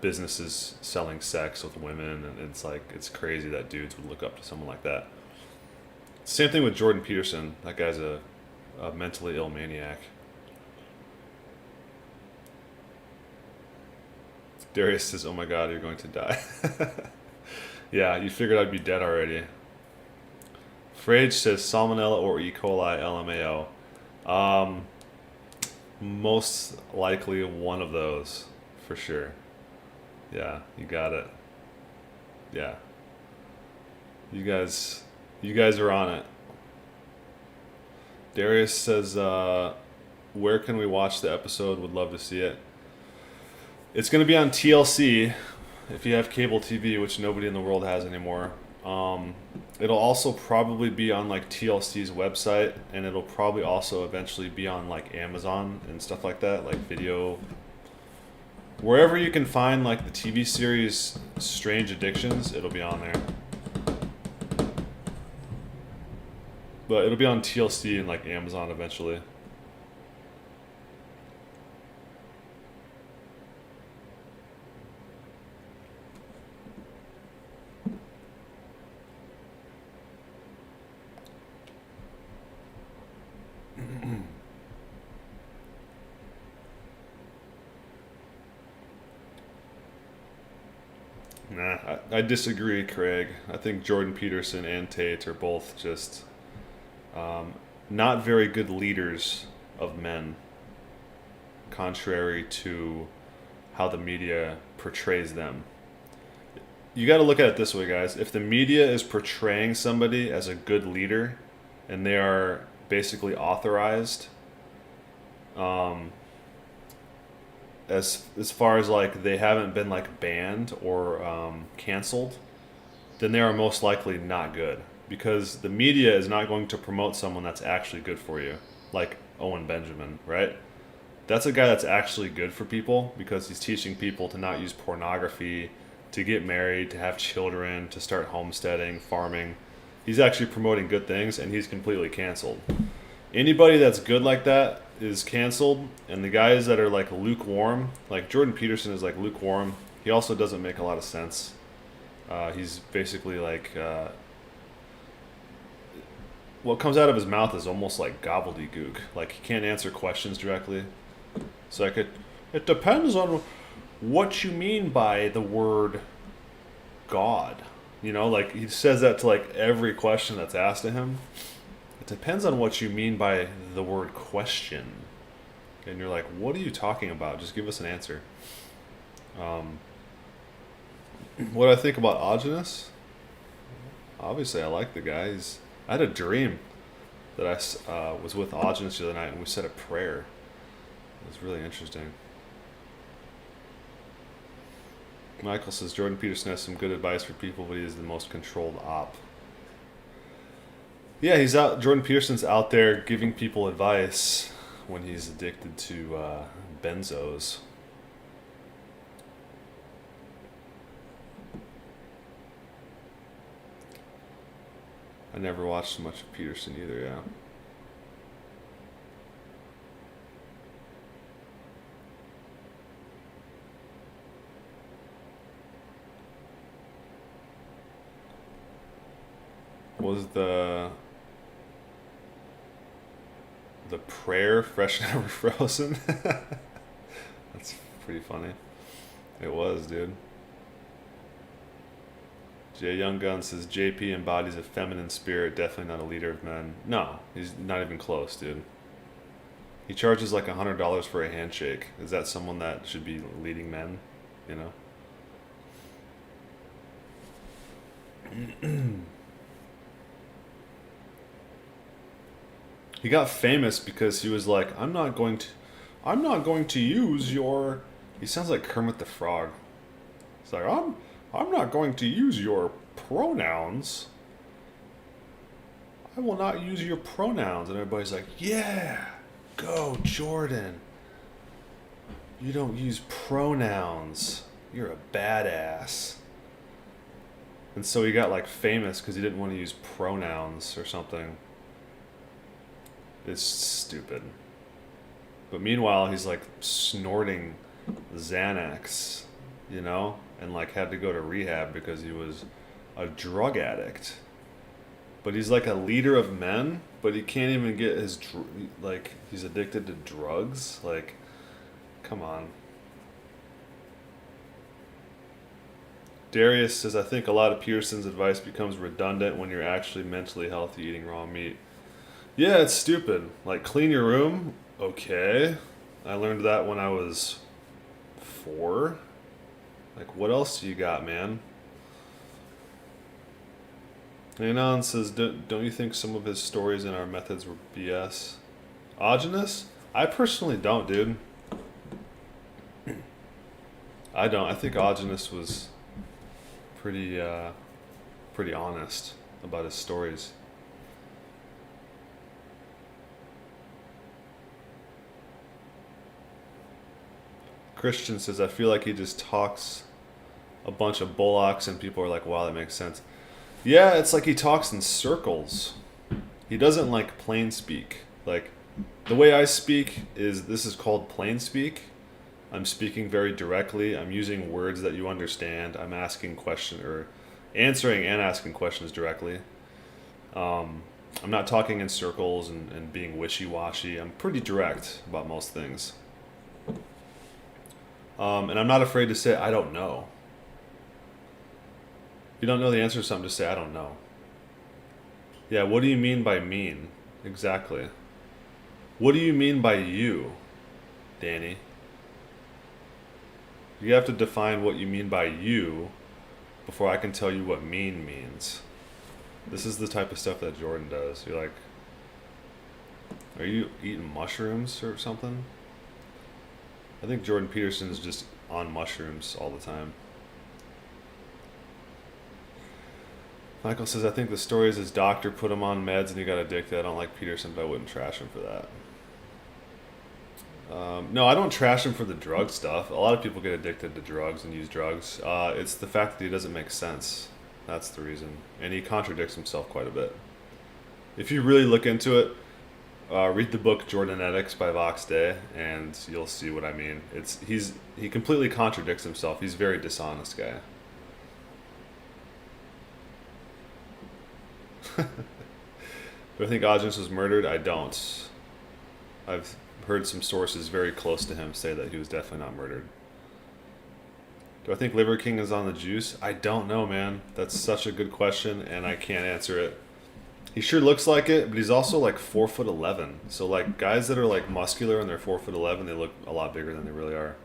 businesses selling sex with women, and it's like it's crazy that dudes would look up to someone like that. Same thing with Jordan Peterson. That guy's a mentally ill maniac. Darius says, oh my god, you're going to die. Yeah, you figured I'd be dead already. Frage says salmonella or E. coli LMAO. Most likely one of those, for sure. Yeah, you got it. Yeah. You guys are on it. Darius says, where can we watch the episode? Would love to see it. It's going to be on TLC if you have cable TV, which nobody in the world has anymore. It'll also probably be on like TLC's website, and it'll probably also eventually be on like Amazon and stuff like that, like video. Wherever you can find like the TV series Strange Addictions, it'll be on there. But it'll be on TLC and like Amazon eventually. Nah, I disagree, Craig. I think Jordan Peterson and Tate are both just not very good leaders of men, contrary to how the media portrays them. You got to look at it this way, guys. If the media is portraying somebody as a good leader and they are basically authorized, as far as like they haven't been like banned or canceled, then they are most likely not good, because the media is not going to promote someone that's actually good for you, like Owen Benjamin, right? That's a guy that's actually good for people because he's teaching people to not use pornography, to get married, to have children, to start homesteading, farming. He's actually promoting good things, and he's completely canceled. Anybody that's good like that is canceled, and the guys that are like lukewarm, like Jordan Peterson is like lukewarm. He also doesn't make a lot of sense. He's basically like what comes out of his mouth is almost like gobbledygook. Like he can't answer questions directly. So it depends on what you mean by the word God. You know, like he says that to like every question that's asked to him. It depends on what you mean by the word question. And you're like, what are you talking about? Just give us an answer. What I think about Augenis? Obviously, I like the guy. I had a dream that I was with Augenis the other night, and we said a prayer. It was really interesting. Michael says Jordan Peterson has some good advice for people, but he is the most controlled op. Yeah, he's out. Jordan Peterson's out there giving people advice when he's addicted to benzos. I never watched much of Peterson either. Yeah. Was the prayer fresh and never frozen? That's pretty funny. It was, dude. Jay Young Gun says JP embodies a feminine spirit, definitely not a leader of men. No, he's not even close, dude. He charges like $100 for a handshake. Is that someone that should be leading men? You know? He got famous because he was like, I'm not going to use your. He sounds like Kermit the Frog. He's like, I'm not going to use your pronouns. I will not use your pronouns. And everybody's like, yeah, go Jordan. You don't use pronouns. You're a badass. And so he got like famous because he didn't want to use pronouns or something. It's stupid. But meanwhile, he's like snorting Xanax, you know? And like had to go to rehab because he was a drug addict. But he's like a leader of men, but he can't even get his like he's addicted to drugs. Like, come on. Darius says, I think a lot of Peterson's advice becomes redundant when you're actually mentally healthy eating raw meat. Yeah, it's stupid. Like, clean your room? Okay. I learned that when I was 4. Like, what else do you got, man? Anon says, don't you think some of his stories and our methods were BS? Ogenus? I personally don't, dude. I don't. I think Ogenus was pretty honest about his stories. Christian says, I feel like he just talks a bunch of bullocks and people are like, wow, that makes sense. Yeah, it's like he talks in circles. He doesn't like plain speak. Like, the way I speak this is called plain speak. I'm speaking very directly. I'm using words that you understand. I'm asking questions or answering and asking questions directly. I'm not talking in circles and being wishy-washy. I'm pretty direct about most things. And I'm not afraid to say, I don't know. If you don't know the answer to something, just say, I don't know. Yeah, what do you mean by mean? Exactly. What do you mean by you, Danny? You have to define what you mean by you before I can tell you what mean means. This is the type of stuff that Jordan does. You're like, are you eating mushrooms or something? I think Jordan Peterson is just on mushrooms all the time. Michael says, I think the story is his doctor put him on meds and he got addicted. I don't like Peterson, but I wouldn't trash him for that. No, I don't trash him for the drug stuff. A lot of people get addicted to drugs and use drugs. It's the fact that he doesn't make sense. That's the reason. And he contradicts himself quite a bit. If you really look into it, read the book Jordanetics by Vox Day, and you'll see what I mean. He completely contradicts himself. He's a very dishonest guy. Do I think Ogenus was murdered? I don't. I've heard some sources very close to him say that he was definitely not murdered. Do I think Liver King is on the juice? I don't know, man. That's such a good question, and I can't answer it. He sure looks like it, but he's also like 4'11". So like guys that are like muscular and they're 4'11", they look a lot bigger than they really are.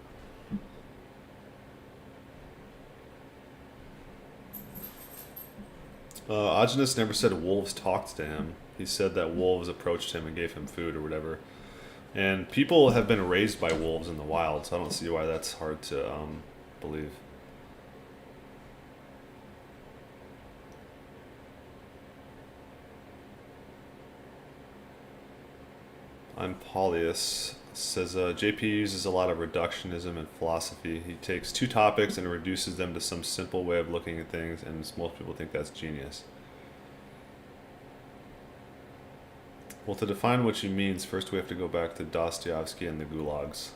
Ogenus never said wolves talked to him. He said that wolves approached him and gave him food or whatever. And people have been raised by wolves in the wild, so I don't see why that's hard to believe. I'm Paulius. Says JP uses a lot of reductionism in philosophy. He takes two topics and reduces them to some simple way of looking at things, and most people think that's genius. Well, to define what she means, first we have to go back to Dostoevsky and the gulags.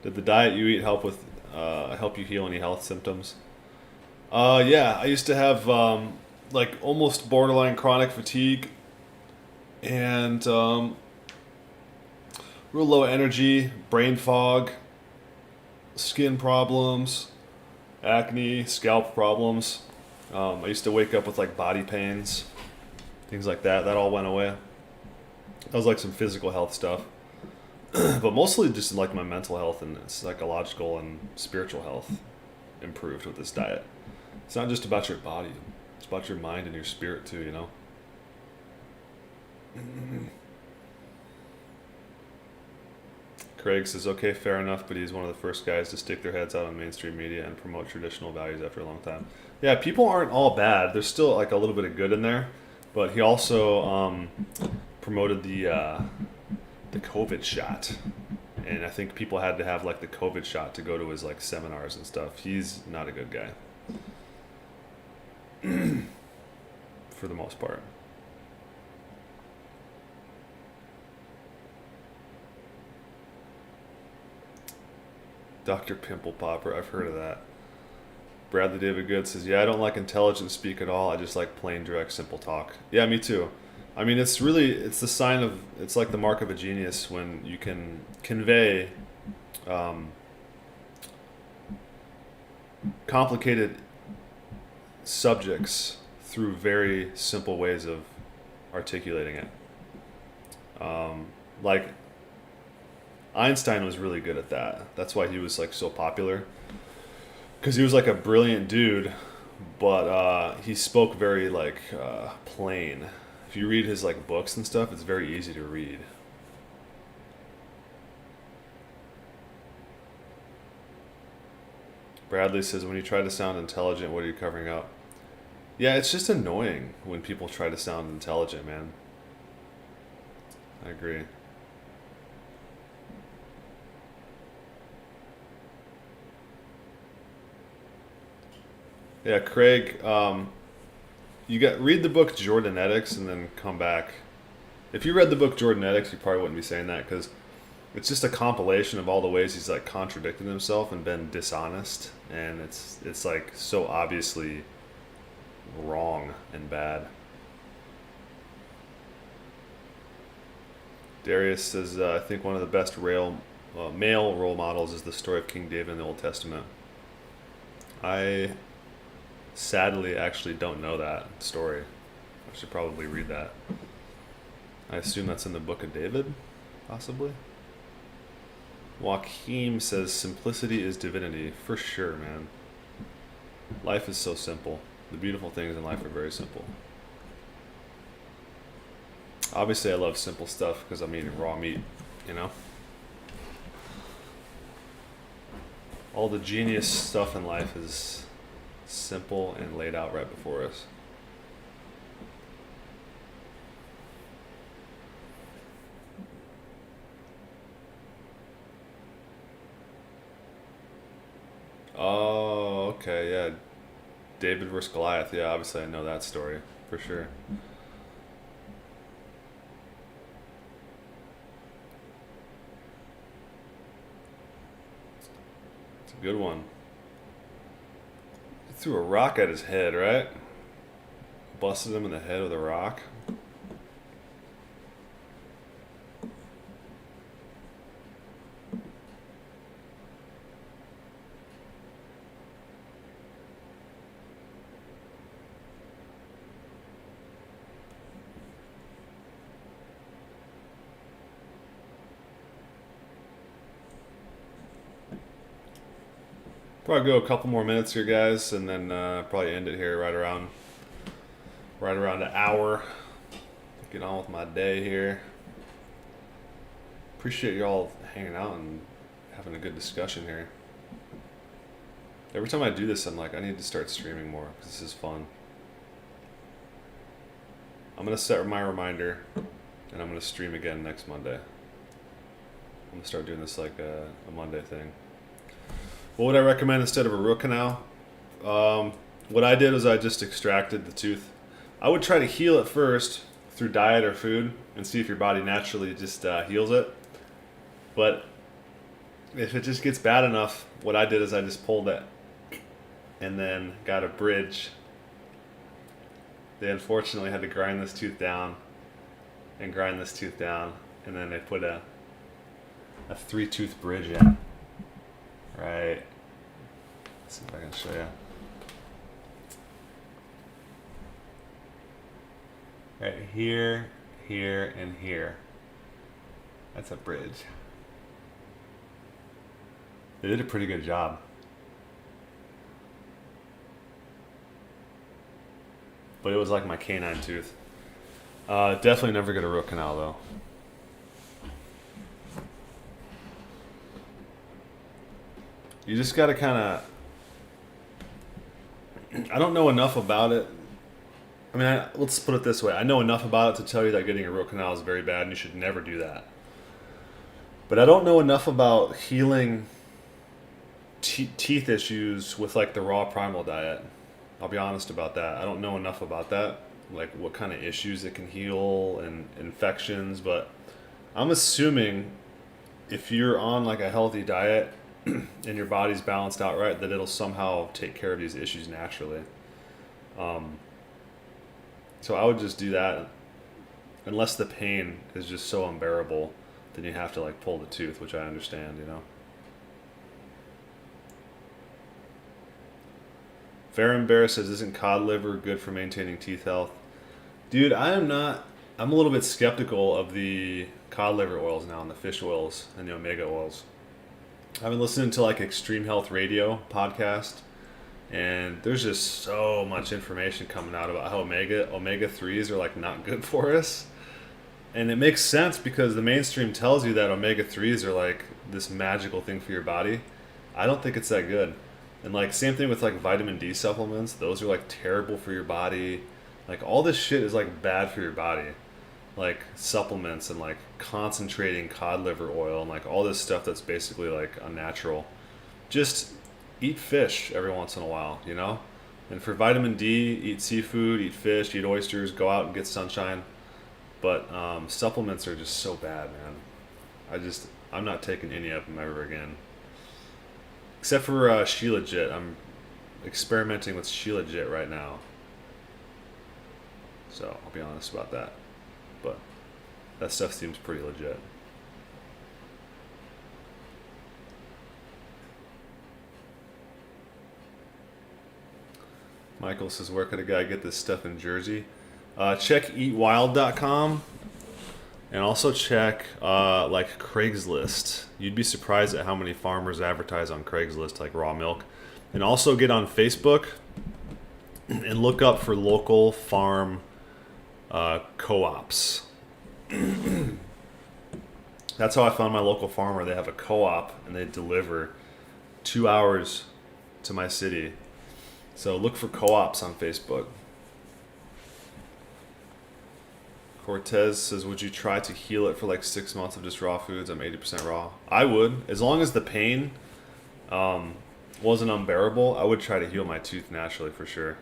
Did the diet you eat help you heal any health symptoms? Yeah, I used to have like almost borderline chronic fatigue and real low energy, brain fog, skin problems, acne, scalp problems. I used to wake up with like body pains, things like that. That all went away. That was like some physical health stuff. But mostly just like my mental health and psychological and spiritual health improved with this diet. It's not just about your body. It's about your mind and your spirit too, you know? Craig says, okay, fair enough, but he's one of the first guys to stick their heads out on mainstream media and promote traditional values after a long time. Yeah, people aren't all bad. There's still like a little bit of good in there, but he also promoted the COVID shot, and I think people had to have like the COVID shot to go to his like seminars and stuff. He's not a good guy for the most part. Dr. Pimple Popper, I've heard of that. Bradley David Good says, yeah, I don't like intelligent speak at all. I just like plain, direct, simple talk. Yeah, me too. I mean, it's the sign of, it's like the mark of a genius when you can convey complicated subjects through very simple ways of articulating it. Like Einstein was really good at that. That's why he was like so popular, because he was like a brilliant dude, but he spoke very like plain. If you read his like books and stuff, it's very easy to read. Bradley says, when you try to sound intelligent, what are you covering up? Yeah, it's just annoying when people try to sound intelligent, man. I agree. Yeah, Craig, read the book Jordanetics and then come back. If you read the book Jordanetics, you probably wouldn't be saying that, because it's just a compilation of all the ways he's like contradicted himself and been dishonest, and it's like so obviously wrong and bad. Darius says, I think one of the best male role models is the story of King David in the Old Testament. I sadly actually don't know that story. I should probably read that. I assume that's in the Book of David, possibly. Joaquim says, simplicity is divinity. For sure, man. Life is so simple. The beautiful things in life are very simple. Obviously, I love simple stuff because I'm eating raw meat, you know? All the genius stuff in life is simple and laid out right before us. Oh, okay, yeah. David versus Goliath. Yeah, obviously I know that story for sure. It's a good one. He threw a rock at his head, right? Busted him in the head with a rock. Probably go a couple more minutes here, guys, and then probably end it here right around an hour. Get on with my day here. Appreciate you all hanging out and having a good discussion here. Every time I do this, I'm like, I need to start streaming more because this is fun. I'm gonna set my reminder, and I'm gonna stream again next Monday. I'm gonna start doing this like a Monday thing. What would I recommend instead of a root canal? What I did was I just extracted the tooth. I would try to heal it first through diet or food and see if your body naturally just heals it. But if it just gets bad enough, what I did is I just pulled it and then got a bridge. They unfortunately had to grind this tooth down and grind this tooth down, and then they put a 3-tooth bridge in. Right. Let's see if I can show you. Right here, here, and here. That's a bridge. They did a pretty good job. But it was like my canine tooth. Definitely never get a root canal though. You just gotta kind of, I don't know enough about it. I mean, let's put it this way. I know enough about it to tell you that getting a root canal is very bad and you should never do that. But I don't know enough about healing teeth issues with like the raw primal diet. I'll be honest about that. I don't know enough about that, like what kind of issues it can heal and infections, but I'm assuming if you're on like a healthy diet and your body's balanced out right, that it'll somehow take care of these issues naturally. So I would just do that, unless the pain is just so unbearable, then you have to like pull the tooth, which I understand, you know. Farron Bear says, isn't cod liver good for maintaining teeth health? Dude, I'm a little bit skeptical of the cod liver oils now and the fish oils and the omega oils. I've been listening to like Extreme Health Radio podcast, And there's just so much information coming out about how omega 3s are like not good for us. And it makes sense because the mainstream tells you that omega 3s are like this magical thing for your body. I don't think it's that good. And like same thing with like vitamin D supplements, those are like terrible for your body. Like all this shit is like bad for your body. Like supplements and like concentrating cod liver oil and like all this stuff that's basically like unnatural. Just eat fish every once in a while, you know? And for vitamin D, eat seafood, eat fish, eat oysters, go out and get sunshine. But supplements are just so bad, man. I'm not taking any of them ever again. Except for Shilajit. I'm experimenting with Shilajit right now. So I'll be honest about that. But that stuff seems pretty legit. Michael says, where could a guy get this stuff in Jersey? Check eatwild.com and also check like Craigslist. You'd be surprised at how many farmers advertise on Craigslist, like raw milk. And also get on Facebook and look up for local farm co-ops. That's how I found my local farmer. They have a co-op and they deliver 2 hours to my city. So look for co-ops on Facebook. Cortez says, would you try to heal it for like 6 months of just raw foods? I'm 80% raw. I would. As long as the pain wasn't unbearable, I would try to heal my tooth naturally for sure.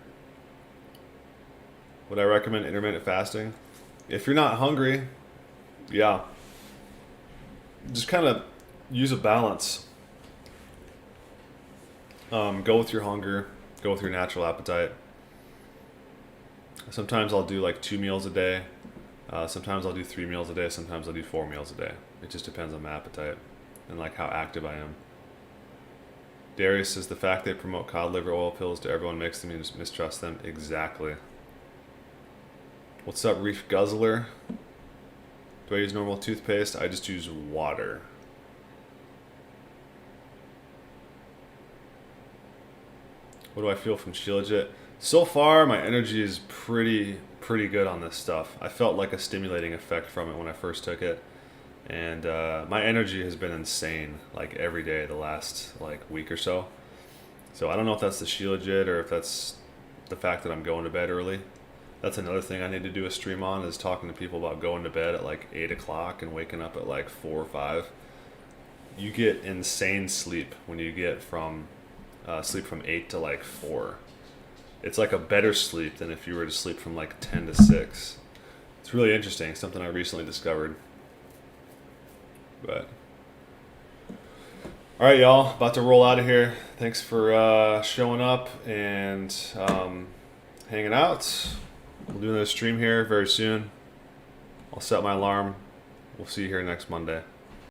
Would I recommend intermittent fasting? If you're not hungry, yeah. Just kind of use a balance. Go with your hunger. Go with your natural appetite. Sometimes I'll do like 2 meals a day. Sometimes I'll do 3 meals a day. Sometimes I'll do 4 meals a day. It just depends on my appetite and like how active I am. Darius says, the fact they promote cod liver oil pills to everyone makes them mistrust them. Exactly. What's up, Reef Guzzler? Do I use normal toothpaste? I just use water. What do I feel from Shilajit? So far, my energy is pretty good on this stuff. I felt like a stimulating effect from it when I first took it. And my energy has been insane, like every day the last like week or so. So I don't know if that's the Shilajit or if that's the fact that I'm going to bed early. That's another thing I need to do a stream on, is talking to people about going to bed at like 8 o'clock and waking up at like 4 or 5. You get insane sleep when you get from sleep from 8 to like 4. It's like a better sleep than if you were to sleep from like 10 to 6. It's really interesting, something I recently discovered. But all right, y'all, about to roll out of here. Thanks for showing up and hanging out. We'll do another stream here very soon. I'll set my alarm. We'll see you here next Monday.